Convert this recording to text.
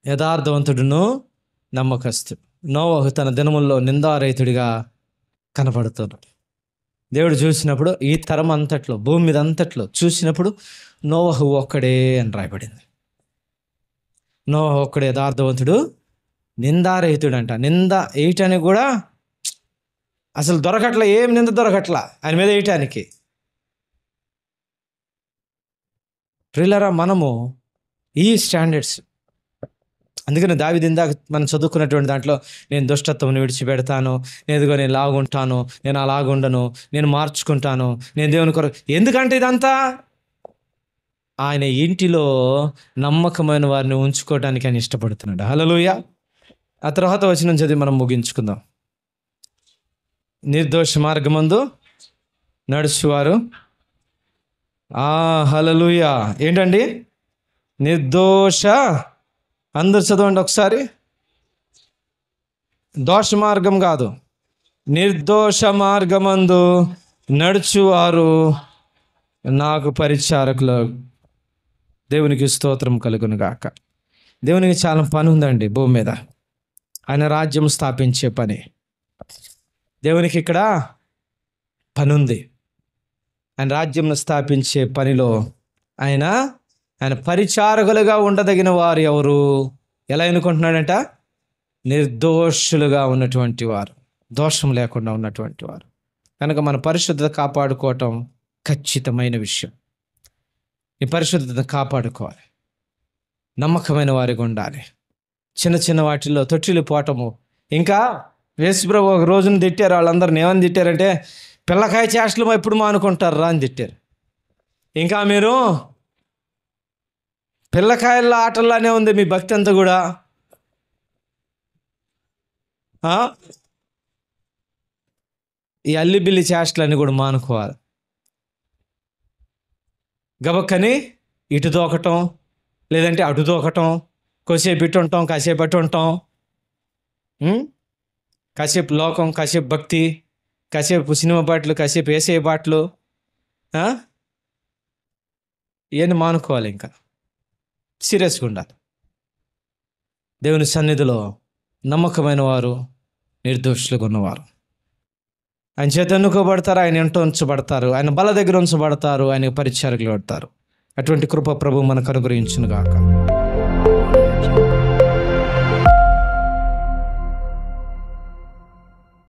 యథార్థవంతుడును నమ్మకస్తుడు. నోవహు తన దినముల్లో నిందారహితుడిగా కనపడుతున్నాడు. దేవుడు చూసినప్పుడు ఈ తరం అంతట్లో, భూమి మీద అంతట్లో చూసినప్పుడు నోవహు ఒక్కడే అని రాయబడింది. నోవహు ఒక్కడే యథార్థవంతుడు, నిందారహితుడు అంట. నింద వేయటానికి కూడా అసలు దొరకట్లా, ఏం నింద దొరకట్లా ఆయన మీద వేయటానికి. ప్రియులారా, మనము ఈ స్టాండర్డ్స్, అందుకని దావీదు ఇందాక మనం చదువుకున్నటువంటి దాంట్లో, నేను దుష్టత్వం విడిచిపెడతాను, నేను లాగుంటాను, నేను అలాగుండను, నేను మార్చుకుంటాను, నేను దేవుని కొరకు. ఎందుకంటే ఇదంతా ఆయన ఇంటిలో నమ్మకమైన వారిని ఉంచుకోవడానికి ఆయన ఇష్టపడుతున్నాడు. హల్లెలూయా. ఆ తర్వాత వచనం చదివి మనం ముగించుకుందాం. నిర్దోష మార్గమందు నడుచువారు, హల్లెలూయా. ఏంటండి నిర్దోష? అందరు చదవండి ఒకసారి. దోష మార్గం కాదు, నిర్దోష మార్గమందు నడుచువారు నాకు పరిచారకులు. దేవునికి స్తోత్రం కలుగును గాక. దేవునికి చాలా పని ఉందండి భూమి మీద. ఆయన రాజ్యం స్థాపించే పని. దేవునికి ఇక్కడ పని ఉంది. ఆయన రాజ్యం స్థాపించే పనిలో ఆయన పరిచారకులుగా ఉండదగిన వారు ఎవరు? ఎలా ఎన్నుకుంటున్నాడంట? నిర్దోషులుగా ఉన్నటువంటి వారు, దోషం లేకుండా ఉన్నటువంటి వారు. కనుక మన పరిశుద్ధత కాపాడుకోవటం ఖచ్చితమైన విషయం. ఈ పరిశుద్ధతను కాపాడుకోవాలి, నమ్మకమైన వారిగా ఉండాలి. చిన్న చిన్న వాటిల్లో తొట్టిల్లు పోవటము. ఇంకా యేసుప్రభు ఒక రోజున తిట్టారు. వాళ్ళందరిని ఏమని తిట్టారంటే, పిల్లకాయ చేష్టలు ఎప్పుడు మానుకుంటారా అని తిట్టారు. ఇంకా మీరు పిల్లకాయల ఆటల్లానే ఉంది మీ భక్తి అంతా కూడా. ఈ అల్లిబిల్లి చేష్టలన్నీ కూడా మానుకోవాలి. గబక్కని ఇటు దూకటం, లేదంటే అటు దూకటం, కాసేపు ఇటు ఉంటాం, కాసేపు అటు ఉంటాం, కాసేపు లోకం, కాసేపు భక్తి, కాసేపు సినిమా పాటలు, కాసేపు వేసే పాటలు, ఇవన్నీ మానుకోవాలి. ఇంకా సీరియస్గా ఉండాలి. దేవుని సన్నిధిలో నమ్మకమైన వారు, నిర్దోషులుగా ఉన్నవారు ఆయన చేత ఎన్నుకోబడతారు, ఆయన ఇంట ఉంచబడతారు, ఆయన బల దగ్గర ఉంచబడతారు, ఆయన పరిచారకులు పడతారు. అటువంటి కృప ప్రభు మనకు అనుగ్రహించును గాక.